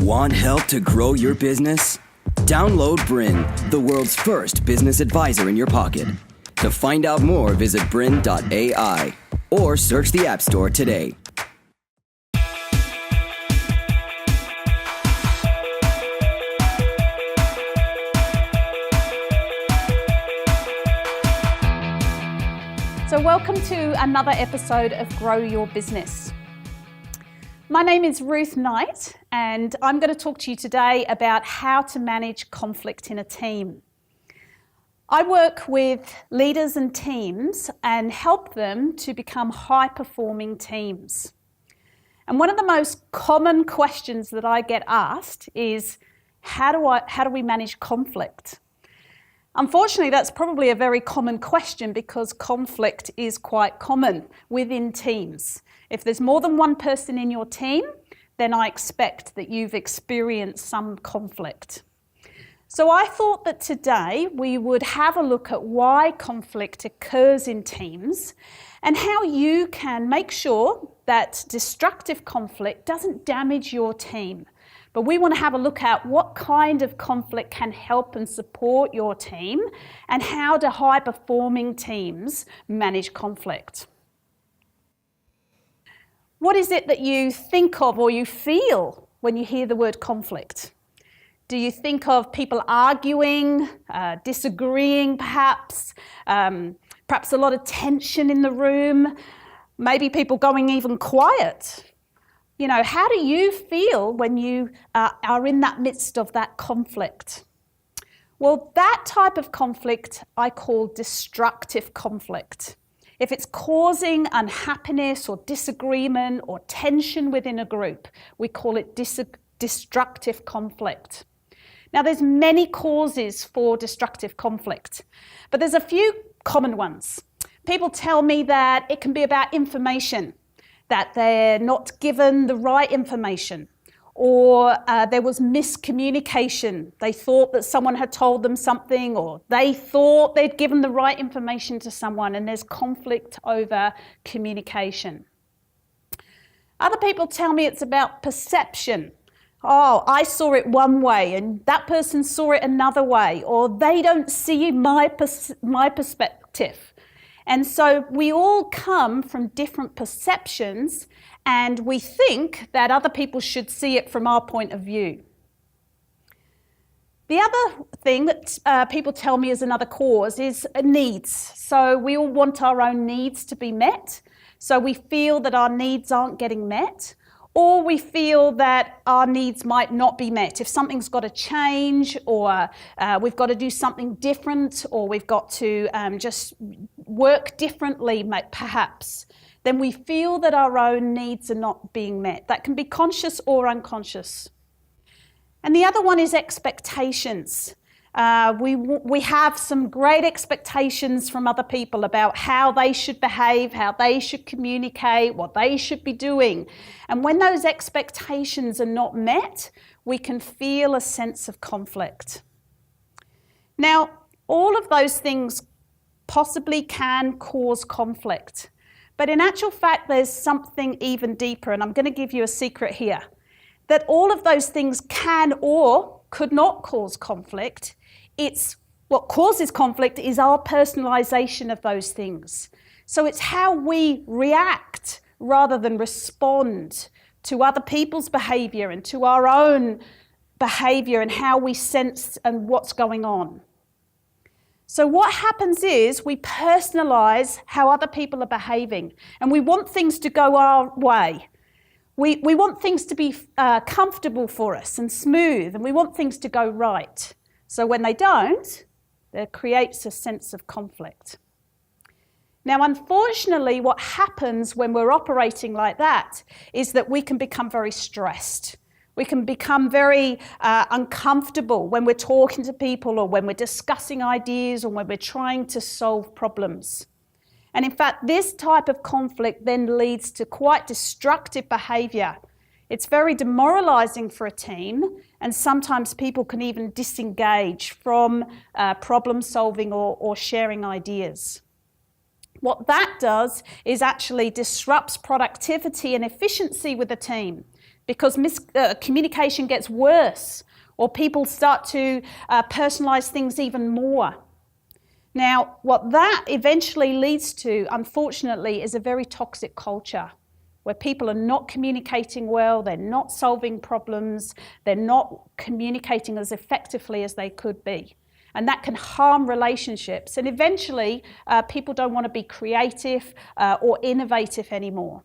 Want help to grow your business? Download BRiN, the world's first business advisor in your pocket. To find out more, visit BRiN.ai or search the App Store today. So welcome to another episode of Grow Your Business. My name is Ruth Knight, and I'm going to talk to you today about how to manage conflict in a team. I work with leaders and teams and help them to become high-performing teams. And one of the most common questions that I get asked is, how do we manage conflict? Unfortunately, that's probably a very common question because conflict is quite common within teams. If there's more than one person in your team, then I expect that you've experienced some conflict. So I thought that today we would have a look at why conflict occurs in teams and how you can make sure that destructive conflict doesn't damage your team. But we want to have a look at what kind of conflict can help and support your team and how do high-performing teams manage conflict. What is it that you think of or you feel when you hear the word conflict? Do you think of people arguing, disagreeing perhaps a lot of tension in the room, maybe people going even quiet? You know, how do you feel when you are in that midst of that conflict? Well, that type of conflict I call destructive conflict. If it's causing unhappiness or disagreement or tension within a group, we call it destructive conflict. Now, there's many causes for destructive conflict, but there's a few common ones. People tell me that it can be about information, that they're not given the right information, or there was miscommunication. They thought that someone had told them something, or they thought they'd given the right information to someone, and there's conflict over communication. Other people tell me it's about perception. Oh, I saw it one way, and that person saw it another way, or they don't see my perspective. And so we all come from different perceptions and we think that other people should see it from our point of view. The other thing that people tell me is another cause is needs. So we all want our own needs to be met. So we feel that our needs aren't getting met, or we feel that our needs might not be met. If something's got to change, or we've got to do something different, or we've got to just work differently, perhaps, then we feel that our own needs are not being met. That can be conscious or unconscious. And the other one is expectations. We have some great expectations from other people about how they should behave, how they should communicate, what they should be doing. And when those expectations are not met, we can feel a sense of conflict. Now, all of those things possibly can cause conflict. But in actual fact, there's something even deeper, and I'm going to give you a secret here, that all of those things can or could not cause conflict. It's what causes conflict is our personalization of those things. So it's how we react rather than respond to other people's behavior and to our own behavior and how we sense and what's going on. So what happens is we personalize how other people are behaving, and we want things to go our way. We want things to be comfortable for us and smooth, and we want things to go right. So when they don't, that creates a sense of conflict. Now, unfortunately, what happens when we're operating like that is that we can become very stressed. We can become very uncomfortable when we're talking to people, or when we're discussing ideas, or when we're trying to solve problems. And in fact, this type of conflict then leads to quite destructive behavior. It's very demoralizing for a team, and sometimes people can even disengage from problem solving or sharing ideas. What that does is actually disrupts productivity and efficiency with the team. because communication gets worse, or people start to personalize things even more. Now, what that eventually leads to, unfortunately, is a very toxic culture where people are not communicating well, they're not solving problems, they're not communicating as effectively as they could be. And that can harm relationships. And eventually, people don't want to be creative or innovative anymore.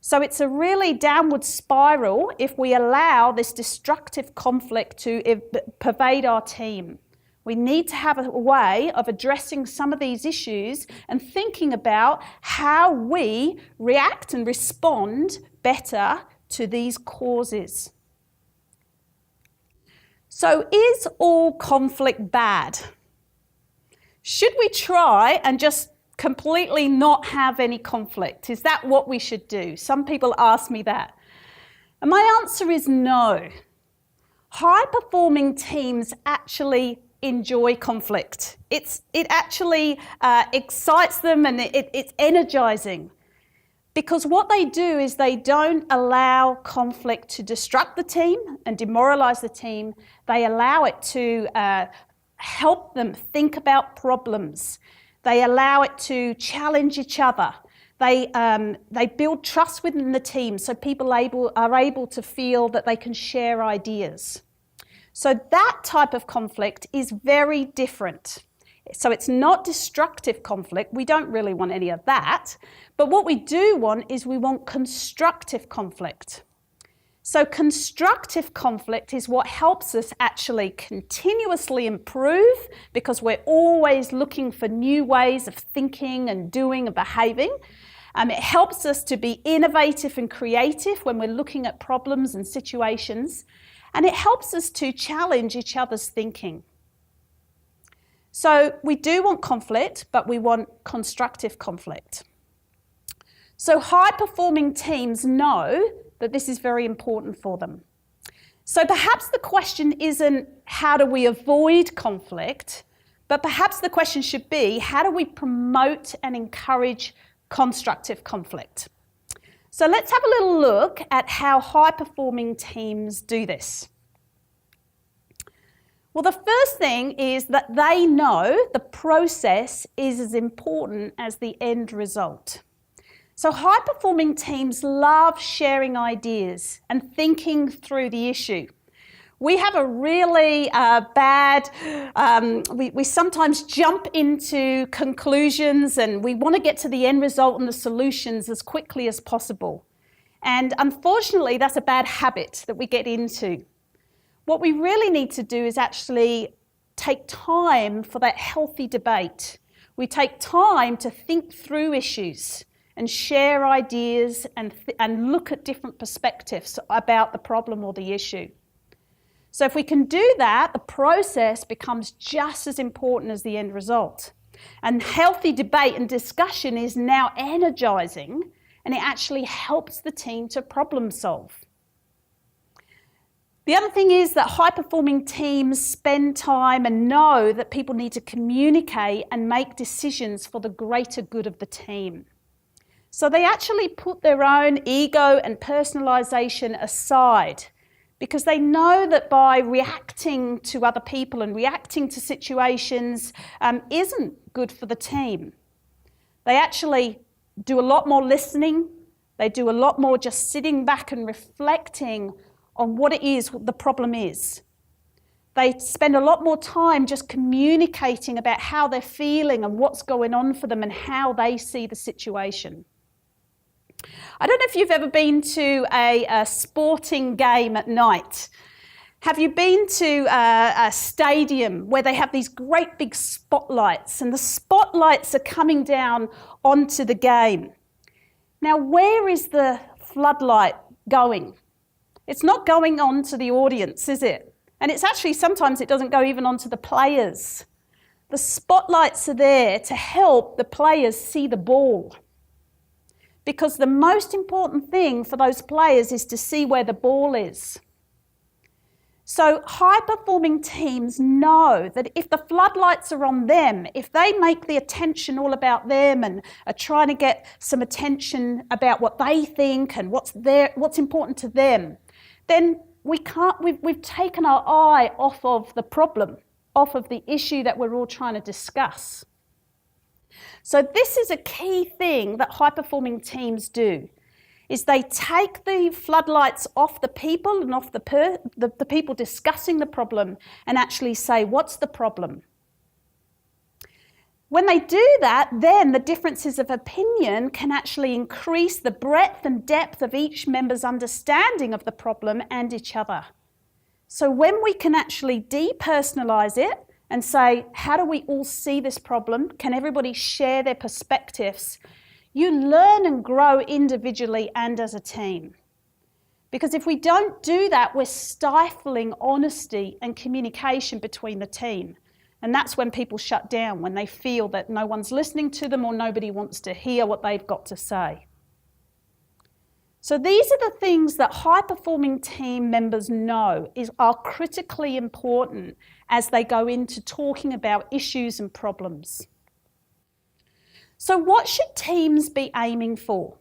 So it's a really downward spiral if we allow this destructive conflict to pervade our team. We need to have a way of addressing some of these issues and thinking about how we react and respond better to these causes. So is all conflict bad? Should we try and just completely not have any conflict? Is that what we should do? Some people ask me that. And my answer is no. High-performing teams actually enjoy conflict. It actually excites them, and it's energizing. Because what they do is they don't allow conflict to disrupt the team and demoralize the team. They allow it to help them think about problems. They allow it to challenge each other. They build trust within the team so people are able to feel that they can share ideas. So that type of conflict is very different. So it's not destructive conflict. We don't really want any of that. But what we do want is we want constructive conflict. So constructive conflict is what helps us actually continuously improve, because we're always looking for new ways of thinking and doing and behaving. It helps us to be innovative and creative when we're looking at problems and situations. And it helps us to challenge each other's thinking. So we do want conflict, but we want constructive conflict. So high-performing teams know that this is very important for them. So perhaps the question isn't how do we avoid conflict, but perhaps the question should be how do we promote and encourage constructive conflict? So let's have a little look at how high-performing teams do this. Well, the first thing is that they know the process is as important as the end result. So high-performing teams love sharing ideas and thinking through the issue. We have a really we sometimes jump into conclusions and we want to get to the end result and the solutions as quickly as possible. And unfortunately, that's a bad habit that we get into. What we really need to do is actually take time for that healthy debate. We take time to think through issues and share ideas and look at different perspectives about the problem or the issue. So if we can do that, the process becomes just as important as the end result. And healthy debate and discussion is now energizing, and it actually helps the team to problem solve. The other thing is that high-performing teams spend time and know that people need to communicate and make decisions for the greater good of the team. So they actually put their own ego and personalization aside, because they know that by reacting to other people and reacting to situations isn't good for the team. They actually do a lot more listening. They do a lot more just sitting back and reflecting on what it is the problem is. They spend a lot more time just communicating about how they're feeling and what's going on for them and how they see the situation. I don't know if you've ever been to a sporting game at night. Have you been to a stadium where they have these great big spotlights and the spotlights are coming down onto the game? Now, where is the floodlight going? It's not going on to the audience, is it? And it's actually, sometimes it doesn't go even onto the players. The spotlights are there to help the players see the ball. Because the most important thing for those players is to see where the ball is. So high-performing teams know that if the floodlights are on them, if they make the attention all about them and are trying to get some attention about what they think and what's important to them, then we've taken our eye off of the problem, off of the issue that we're all trying to discuss. So this is a key thing that high-performing teams do, is they take the floodlights off the people and off the people discussing the problem and actually say, what's the problem? When they do that, then the differences of opinion can actually increase the breadth and depth of each member's understanding of the problem and each other. So when we can actually depersonalize it and say, how do we all see this problem? Can everybody share their perspectives? You learn and grow individually and as a team. Because if we don't do that, we're stifling honesty and communication between the team. And that's when people shut down, when they feel that no one's listening to them or nobody wants to hear what they've got to say. So these are the things that high-performing team members know are critically important as they go into talking about issues and problems. So what should teams be aiming for?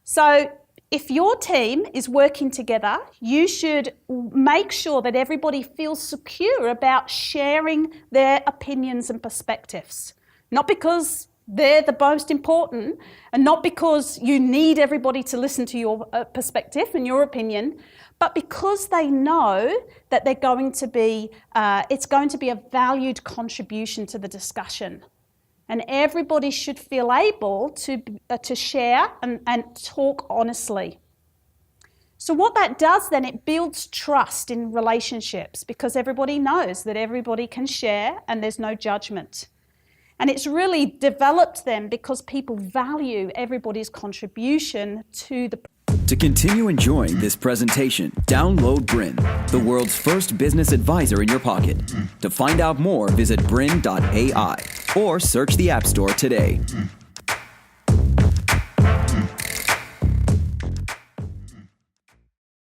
So if your team is working together, you should make sure that everybody feels secure about sharing their opinions and perspectives. Not because they're the most important and not because you need everybody to listen to your perspective and your opinion, but because they know that they're going to be, it's going to be a valued contribution to the discussion. And everybody should feel able to share and talk honestly. So what that does then, it builds trust in relationships because everybody knows that everybody can share and there's no judgment. And it's really developed them because people value everybody's contribution to the. To continue enjoying this presentation, download BRiN, the world's first business advisor in your pocket. To find out more, visit BRiN.ai or search the App Store today.